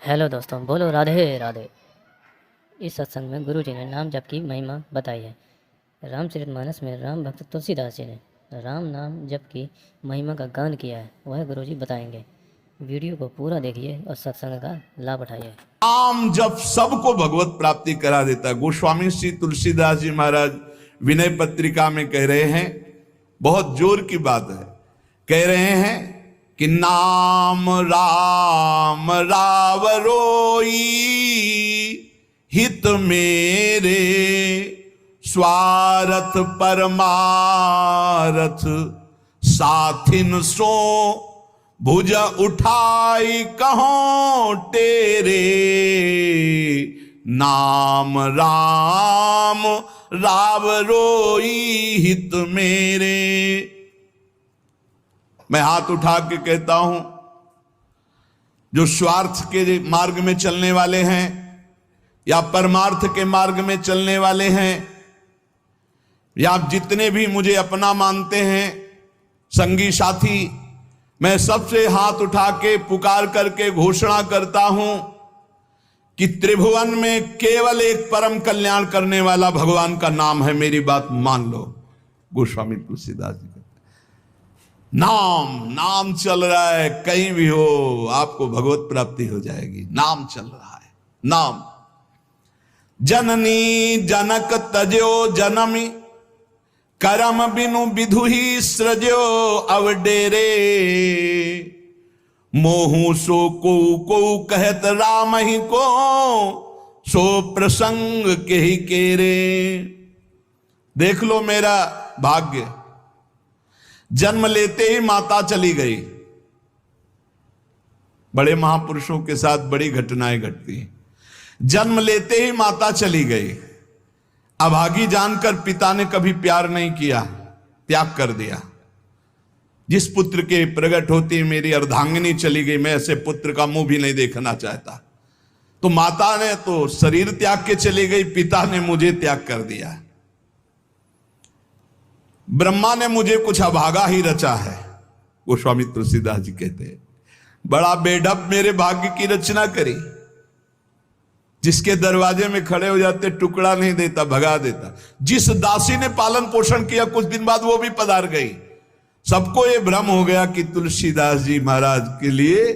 Hello दोस्तों, बोलो राधे राधे। इस सत्संग में गुरु जी ने नाम जप की महिमा बताई है। रामचरितमानस में राम भक्त तुलसीदास जी ने राम नाम जप की महिमा का गान किया है, वह गुरु जी बताएंगे। वीडियो को पूरा देखिए और सत्संग का लाभ उठाइए। नाम जप सबको भगवत प्राप्ति करा देता है। गोस्वामी श्री तुलसीदास जी महाराज विनय पत्रिका में कह रहे हैं, बहुत जोर की बात है, कह रहे हैं कि नाम राम रावरोई हित मेरे स्वार्थ परमारथ साथिन सो भुज उठाई कहो तेरे नाम राम राव रोई हित मेरे। मैं हाथ उठा के कहता हूं, जो स्वार्थ के मार्ग में चलने वाले हैं या परमार्थ के मार्ग में चलने वाले हैं, या आप जितने भी मुझे अपना मानते हैं संगी साथी, मैं सबसे हाथ उठा के पुकार करके घोषणा करता हूं कि त्रिभुवन में केवल एक परम कल्याण करने वाला भगवान का नाम है। मेरी बात मान लो। गोस्वामी तुलसीदास जी कहते नाम नाम चल रहा है, कहीं भी हो आपको भगवत प्राप्ति हो जाएगी। नाम चल रहा है, नाम। जननी जनक तजो जनमी करम बिनु विधु ही सृजो अवडेरे मोहू सो को कहत राम ही को सो प्रसंग के ही केरे। देख लो मेरा भाग्य, जन्म लेते ही माता चली गई। बड़े महापुरुषों के साथ बड़ी घटनाएं घटती हैं। जन्म लेते ही माता चली गई। अभागी जानकर पिता ने कभी प्यार नहीं किया, त्याग कर दिया। जिस पुत्र के प्रकट होती मेरी अर्धांगिनी चली गई, मैं ऐसे पुत्र का मुंह भी नहीं देखना चाहता। तो माता ने तो शरीर त्याग के चली गई, पिता ने मुझे त्याग कर दिया। ब्रह्मा ने मुझे कुछ अभागा ही रचा है। गोस्वामी तुलसीदास जी कहते हैं, बड़ा बेढप मेरे भाग्य की रचना करी। जिसके दरवाजे में खड़े हो जाते टुकड़ा नहीं देता, भगा देता। जिस दासी ने पालन पोषण किया, कुछ दिन बाद वो भी पधार गई। सबको ये भ्रम हो गया कि तुलसीदास जी महाराज के लिए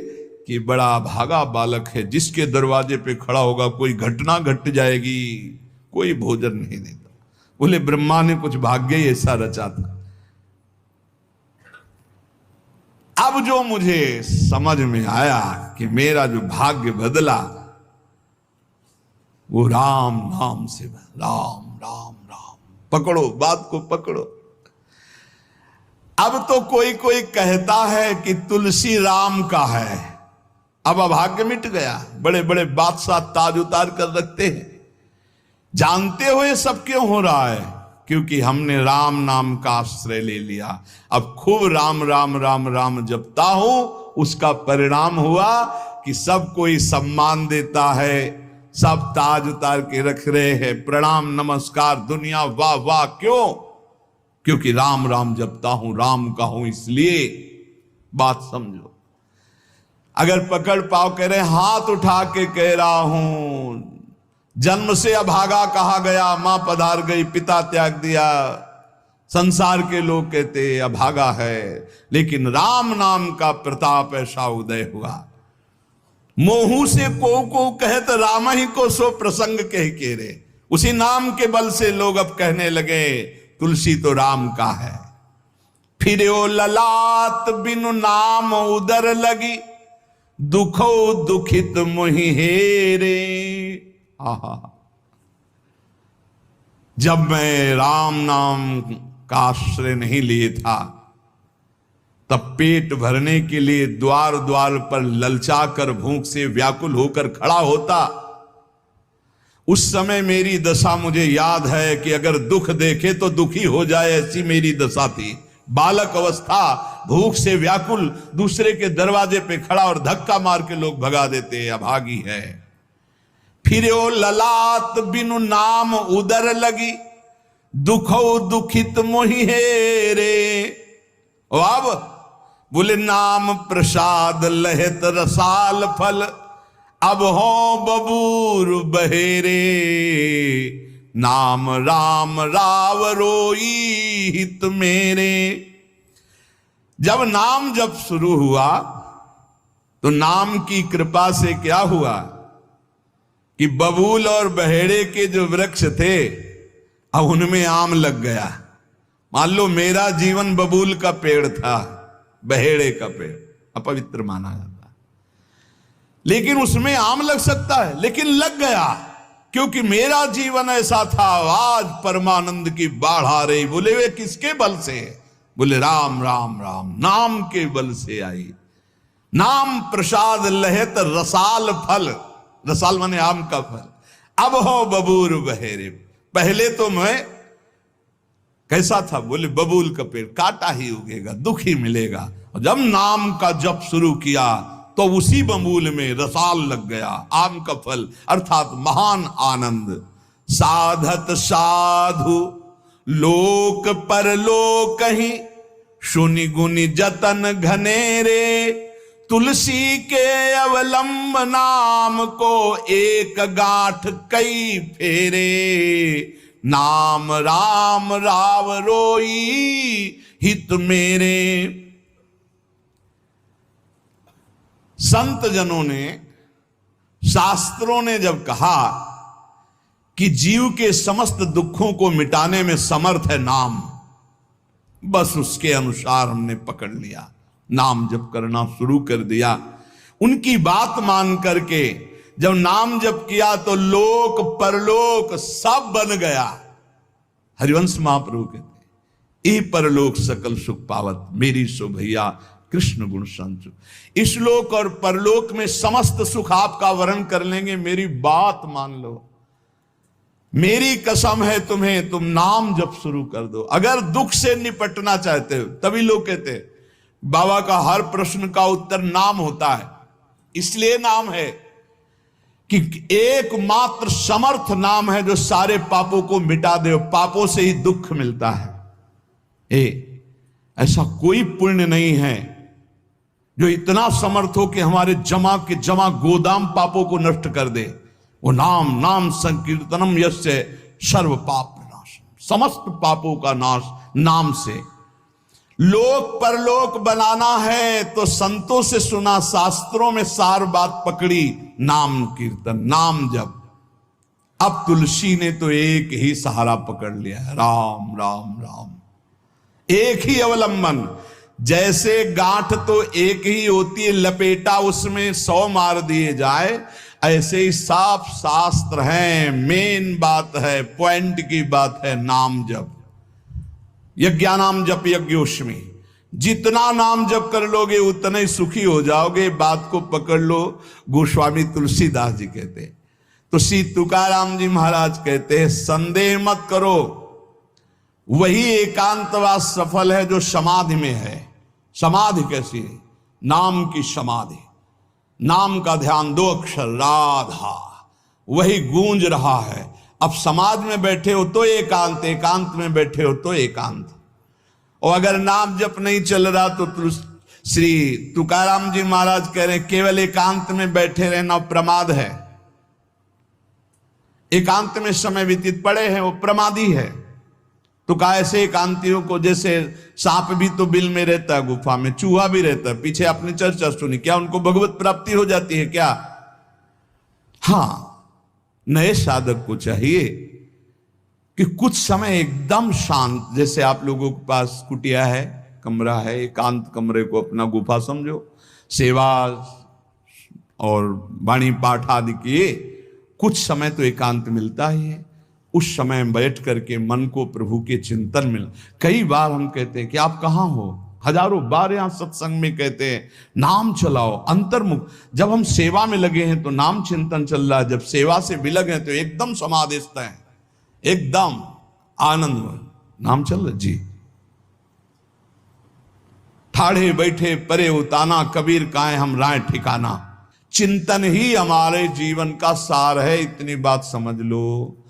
कि बड़ा भागा बालक है, जिसके दरवाजे पे खड़ा होगा कोई घटना घट जाएगी, कोई भोजन नहीं देता। बोले ब्रह्मा ने कुछ भाग्य ही ऐसा रचा था। अब जो मुझे समझ में आया कि मेरा जो भाग्य बदला वो राम नाम से। राम राम राम, पकड़ो बात को, पकड़ो। अब तो कोई कोई कहता है कि तुलसी राम का है। अब अभाग्य मिट गया। बड़े बड़े बादशाह ताज उतार कर रखते हैं। जानते हुए सब क्यों हो रहा है? क्योंकि हमने राम नाम का आश्रय ले लिया। अब खूब राम राम राम राम जपता हूं, उसका परिणाम हुआ कि सब कोई सम्मान देता है, सब ताज उतार के रख रहे हैं, प्रणाम नमस्कार, दुनिया वाह वाह। क्यों? क्योंकि राम राम जपता हूं, राम का हूं, इसलिए। बात समझो। अगर पकड़ पाओ, कह रहे हाथ उठा के कह रहा हूं, जन्म से अभागा कहा गया, मां पधार गई, पिता त्याग दिया। संसार के लोग कहते अभागा है, लेकिन राम नाम का प्रताप ऐसा उदय हुआ। मोहू से को कहत राम ही को सो प्रसंग कह के रे। उसी नाम के बल से लोग अब कहने लगे तुलसी तो राम का है। फिर ओ ललाट बिनु नाम उदर लगी दुखो दुखित मोहि हेरे। आहा, जब मैं राम नाम का आश्रय नहीं लिए था, तब पेट भरने के लिए द्वार द्वार पर ललचाकर भूख से व्याकुल होकर खड़ा होता। उस समय मेरी दशा मुझे याद है कि अगर दुख देखे तो दुखी हो जाए, ऐसी मेरी दशा थी। बालक अवस्था, भूख से व्याकुल, दूसरे के दरवाजे पे खड़ा और धक्का मार के लोग भगा देते, अभागी है। फिर ओ ललाट बिनु नाम उदर लगी दुखो दुखित मोहि हेरे। अब बोले नाम प्रसाद लहत रसाल फल अब हो बबूर बहेरे, नाम राम राव रोई हित मेरे। जब नाम जब शुरू हुआ तो नाम की कृपा से क्या हुआ कि बबूल और बहेड़े के जो वृक्ष थे अब उनमें आम लग गया। मान लो मेरा जीवन बबूल का पेड़ था, बहेड़े का पेड़ अपवित्र माना जाता, लेकिन उसमें आम लग सकता है, लेकिन लग गया क्योंकि मेरा जीवन ऐसा था। आज परमानंद की बाढ़ आ रही। बोले वे किसके बल से? बोले राम राम राम, नाम के बल से आई। नाम प्रसाद लहत रसाल फल, रसाल माने आम का फल। अब हो बबूर बहेरे, पहले तो मैं कैसा था? बोले बबूल का पेड़, काटा ही उगेगा, दुख ही मिलेगा। और जब नाम का जप शुरू किया तो उसी बबूल में रसाल लग गया, आम का फल अर्थात महान आनंद। साधत साधु लोक परलोक ही, सुनि गुनि जतन घनेरे। तुलसी के अवलंब नाम को, एक गांठ कई फेरे। नाम राम राव रोई हित मेरे। संत जनों ने, शास्त्रों ने जब कहा कि जीव के समस्त दुखों को मिटाने में समर्थ है नाम, बस उसके अनुसार हमने पकड़ लिया, नाम जप करना शुरू कर दिया। उनकी बात मान करके जब नाम जप किया तो लोक परलोक सब बन गया। हरिवंश महाप्रभु कहते ई परलोक सकल सुख पावत, मेरी सो भैया कृष्ण गुण संचु। इस लोक और परलोक में समस्त सुख आपका वर्ण कर लेंगे, मेरी बात मान लो, मेरी कसम है तुम्हें, तुम नाम जप शुरू कर दो। अगर दुख से निपटना चाहते हो, तभी लोग कहते हैं बाबा का हर प्रश्न का उत्तर नाम होता है। इसलिए नाम है कि एकमात्र समर्थ नाम है जो सारे पापों को मिटा दे। पापों से ही दुख मिलता है। ऐसा कोई पुण्य नहीं है जो इतना समर्थ हो कि हमारे जमा के जमा गोदाम पापों को नष्ट कर दे। वो नाम, नाम संकीर्तनम यस्य सर्व पाप नाश, समस्त पापों का नाश नाम से। लोक परलोक बनाना है तो संतों से सुना, शास्त्रों में सार बात पकड़ी, नाम कीर्तन, नाम जप। अब तुलसी ने तो एक ही सहारा पकड़ लिया है, राम राम राम, एक ही अवलंबन। जैसे गांठ तो एक ही होती है, लपेटा उसमें 100 मार दिए जाए, ऐसे ही साफ शास्त्र है, मेन बात है, पॉइंट की बात है, नाम जप। यज्ञानाम जप यज्ञोष्मी, जितना नाम जप कर लोगे उतना ही सुखी हो जाओगे। बात को पकड़ लो। गोस्वामी तुलसीदास जी कहते हैं, तो श्री तुकाराम जी महाराज कहते हैं, संदेह मत करो, वही एकांतवास सफल है जो समाधि में है। समाधि कैसी है? नाम की समाधि, नाम का ध्यान, 2 अक्षर राधा, वही गूंज रहा है। अब समाज में बैठे हो तो एकांत, एकांत में बैठे हो तो एकांत। और अगर नाम जप नहीं चल रहा तो श्री तुकाराम जी महाराज कह रहे हैं केवल एकांत में बैठे रहना प्रमाद है। एकांत में समय व्यतीत पड़े हैं वो प्रमादी है। तो कैसे एकांतियों को, जैसे सांप भी तो बिल में रहता है, गुफा में चूहा भी रहता है, पीछे आपने चर्चा सुनी, क्या उनको भगवत प्राप्ति हो जाती है क्या? हाँ, नए साधक को चाहिए कि कुछ समय एकदम शांत, जैसे आप लोगों के पास कुटिया है, कमरा है, एकांत कमरे को अपना गुफा समझो, सेवा और वाणी पाठ आदि किए, कुछ समय तो एकांत मिलता ही है। उस समय बैठ करके मन को प्रभु के चिंतन में, कई बार हम कहते हैं कि आप कहाँ हो, हजारों बार यहां सत्संग में कहते हैं नाम चलाओ, अंतर्मुख। जब हम सेवा में लगे हैं तो नाम चिंतन चल रहा है, जब सेवा से विलग हैं तो एकदम समाधिस्थ हैं, एकदम आनंद, नाम चल रहा जी। ठाढ़े बैठे परे उताना, कबीर काहे हम राय ठिकाना। चिंतन ही हमारे जीवन का सार है, इतनी बात समझ लो।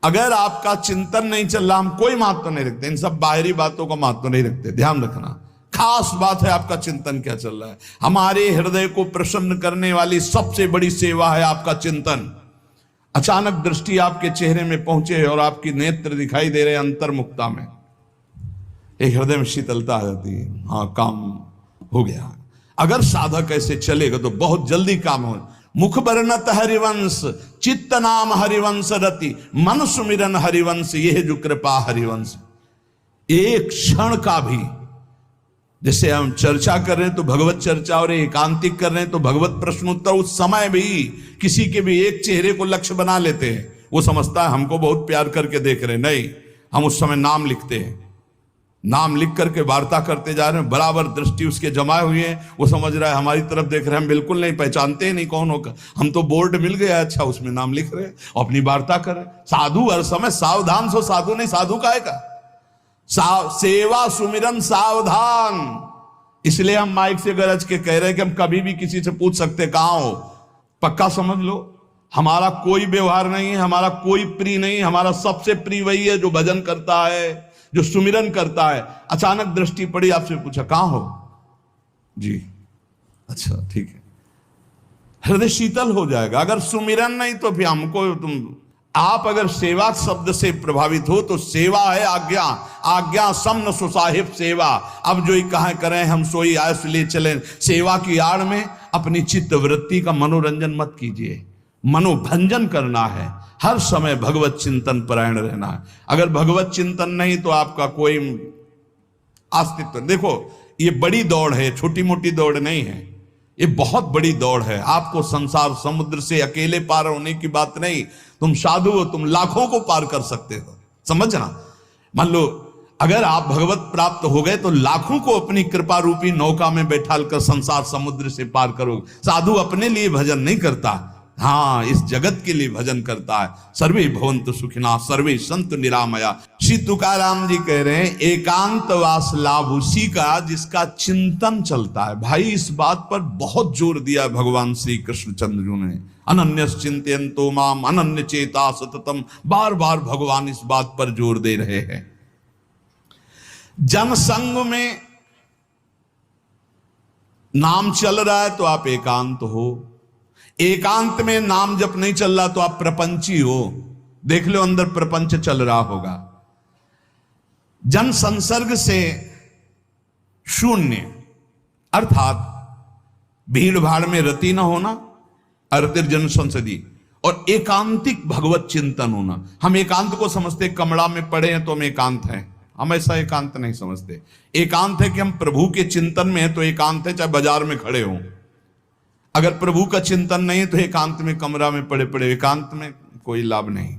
अगर आपका चिंतन नहीं चल रहा, हम कोई महत्व नहीं रखते, इन सब बाहरी बातों का महत्व नहीं रखते, ध्यान रखना। खास बात है आपका चिंतन क्या चल रहा है। हमारे हृदय को प्रसन्न करने वाली सबसे बड़ी सेवा है आपका चिंतन। अचानक दृष्टि आपके चेहरे में पहुंचे और आपकी नेत्र दिखाई दे रहे अंतर्मुखता में, एक हृदय में शीतलता आ जाती है, हाँ काम हो गया। अगर साधक ऐसे चलेगा तो बहुत जल्दी काम हो। मुख बरनत हरिवंश, चित्त नाम हरिवंश रति, मन सुमिरन हरिवंश, यह जो कृपा हरिवंश। एक क्षण का भी, जैसे हम चर्चा कर रहे हैं तो भगवत चर्चा और एकांतिक कर रहे हैं तो भगवत प्रश्नोत्तर, उस समय भी किसी के भी एक चेहरे को लक्ष्य बना लेते हैं। वो समझता है हमको बहुत प्यार करके देख रहे हैं, नहीं, हम उस समय नाम लिखते हैं, नाम लिख करके वार्ता करते जा रहे हैं, बराबर दृष्टि उसके जमाए हुए हैं। वो समझ रहा है हमारी तरफ देख रहे हैं, हम बिल्कुल नहीं पहचानते ही नहीं कौन होगा, हम तो बोर्ड मिल गया, अच्छा उसमें नाम लिख रहे हैं और अपनी वार्ता कर रहे हैं। साधु हर समय सावधान सो, साधु नहीं, साधु का है का सेवा सुमिरन सावधान। इसलिए हम माइक से गरज के कह रहे हैं कि हम कभी भी किसी से पूछ सकते कहां हो। पक्का समझ लो, हमारा कोई व्यवहार नहीं है, हमारा कोई प्रिय नहीं, हमारा सबसे प्रिय वही है जो भजन करता है, जो सुमिरन करता है। अचानक दृष्टि पड़ी, आपसे पूछा कहां हो जी, अच्छा ठीक है, हृदय शीतल हो जाएगा। अगर सुमिरन नहीं तो फिर हमको आप अगर सेवा शब्द से प्रभावित हो तो सेवा है आज्ञा, आज्ञा समन सुसाहिब सेवा। अब जो ही कहा करें हम सोई आयस ले चलें। सेवा की आड़ में अपनी चित्त वृत्ति का मनोरंजन मत कीजिए, मनोभंजन करना है, हर समय भगवत चिंतन परायण रहना है। अगर भगवत चिंतन नहीं तो आपका कोई अस्तित्व। देखो ये बड़ी दौड़ है, छोटी मोटी दौड़ नहीं है, ये बहुत बड़ी दौड़ है। आपको संसार समुद्र से अकेले पार होने की बात नहीं, तुम साधु हो, तुम लाखों को पार कर सकते हो। समझना, मान लो अगर आप भगवत प्राप्त हो गए तो लाखों को अपनी कृपा रूपी नौका में बैठाल कर संसार समुद्र से पार करोगे। साधु अपने लिए भजन नहीं करता, हाँ इस जगत के लिए भजन करता है। सर्वे भवन्तु सुखिना सर्वे संतु निरामया। श्री तुकाराम जी कह रहे हैं एकांत वास लाभ उसी का जिसका चिंतन चलता है। भाई इस बात पर बहुत जोर दिया भगवान श्री कृष्णचंद्र जी ने, अनन्य चिंतयन्तो माम अनन्य चेता सततम। बार बार भगवान इस बात पर जोर दे रहे हैं। जनसंग में नाम चल रहा है तो आप एकांत हो, एकांत में नाम जब नहीं चल रहा तो आप प्रपंची हो। देख लो अंदर प्रपंच चल रहा होगा। जन संसर्ग से शून्य अर्थात भीड़ भाड़ में रति न होना, अर्तिर जन संसदी, और एकांतिक भगवत चिंतन होना। हम एकांत को समझते कमरा में पड़े हैं तो हम एकांत हैं, हम ऐसा एकांत नहीं समझते। एकांत है कि हम प्रभु के चिंतन में हैं तो एकांत है, चाहे बाजार में खड़े हों। अगर प्रभु का चिंतन नहीं है तो एकांत में कमरा में पड़े पड़े एकांत में कोई लाभ नहीं।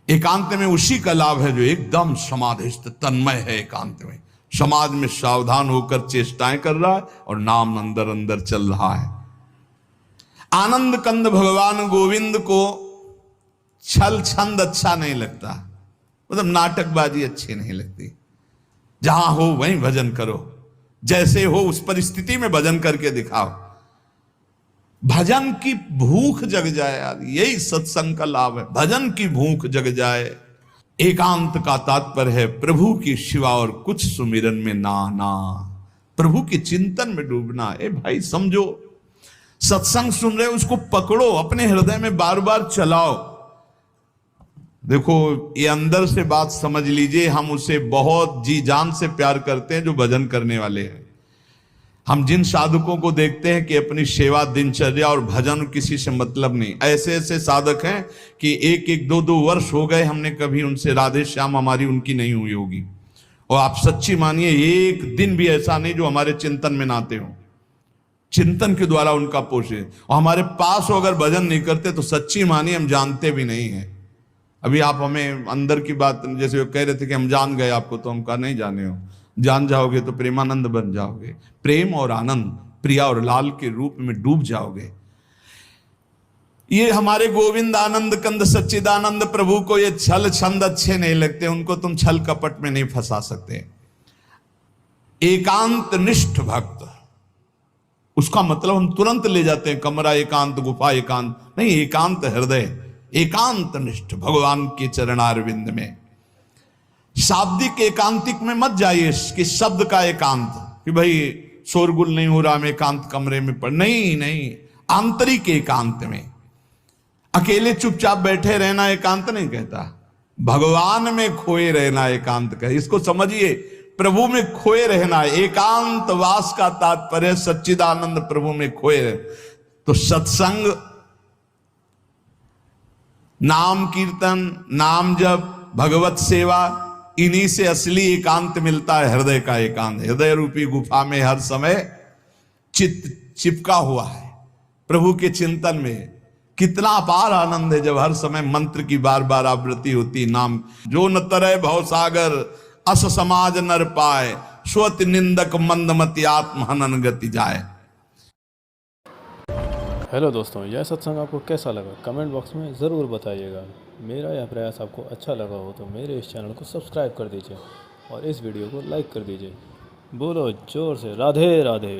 एकांत में उसी का लाभ है जो एकदम समाधिस्थ तन्मय है। एकांत में समाज में सावधान होकर चेष्टाएं कर रहा है और नाम अंदर अंदर चल रहा है। आनंद कंद भगवान गोविंद को छल छंद अच्छा नहीं लगता, मतलब नाटकबाजी अच्छी नहीं लगती। जहां हो वहीं भजन करो, जैसे हो उस परिस्थिति में भजन करके दिखाओ। भजन की भूख जग जाए यार, यही सत्संग का लाभ है। भजन की भूख जग जाए। एकांत का तात्पर्य है प्रभु की शिवा और कुछ सुमिरन में ना, प्रभु के चिंतन में डूबना। ए भाई समझो, सत्संग सुन रहे हो उसको पकड़ो, अपने हृदय में बार बार चलाओ। देखो ये अंदर से बात समझ लीजिए, हम उसे बहुत जी जान से प्यार करते हैं जो भजन करने वाले हैं। हम जिन साधकों को देखते हैं कि अपनी सेवा दिनचर्या और भजन किसी से मतलब नहीं, ऐसे ऐसे साधक हैं कि एक एक दो दो वर्ष हो गए हमने कभी उनसे राधे श्याम हमारी उनकी नहीं हुई होगी। और आप सच्ची मानिए एक दिन भी ऐसा नहीं जो हमारे चिंतन में ना आते हो, चिंतन के द्वारा उनका पोषे। और हमारे पास हो अगर भजन नहीं करते तो सच्ची मानिए हम जानते भी नहीं है। अभी आप हमें अंदर की बात, जैसे वो कह रहे थे कि हम जान गए आपको, तो हम कहा नहीं जाने हो, जान जाओगे तो प्रेमानंद बन जाओगे। प्रेम और आनंद, प्रिया और लाल के रूप में डूब जाओगे। ये हमारे गोविंद आनंद कंद सच्चिदानंद प्रभु को ये छल छंद अच्छे नहीं लगते, उनको तुम छल कपट में नहीं फंसा सकते। एकांत निष्ठ भक्त, उसका मतलब हम तुरंत ले जाते हैं कमरा एकांत, गुफा एकांत नहीं, एकांत हृदय, एकांत निष्ठ भगवान के चरणारविंद में। शाब्दिक एकांतिक में मत जाइए कि शब्द का एकांत, कि भाई शोरगुल नहीं हो रहा, मैं एकांत कमरे में पढ़, नहीं नहीं, आंतरिक एकांत में। अकेले चुपचाप बैठे रहना एकांत नहीं कहता, भगवान में खोए रहना एकांत कहे। इसको समझिए, प्रभु में खोए रहना, एकांत वास का तात्पर्य सच्चिदानंद प्रभु में खोए रहे। तो सत्संग, नाम कीर्तन, नाम जप, भगवत सेवा, इन्हीं से असली एकांत मिलता है, हृदय का एकांत। हृदय रूपी गुफा में हर समय चित्त चिपका हुआ है प्रभु के चिंतन में। कितना अपार आनंद है जब हर समय मंत्र की बार बार आवृत्ति होती, नाम। जो न तरय भव सागर, अस समाज नर पाए, स्वत निंदक मंदमति आत्म हनन गति जाए। हेलो दोस्तों, यह सत्संग आपको कैसा लगा कमेंट बॉक्स में ज़रूर बताइएगा। मेरा यह प्रयास आपको अच्छा लगा हो तो मेरे इस चैनल को सब्सक्राइब कर दीजिए और इस वीडियो को लाइक कर दीजिए। बोलो जोर से राधे राधे।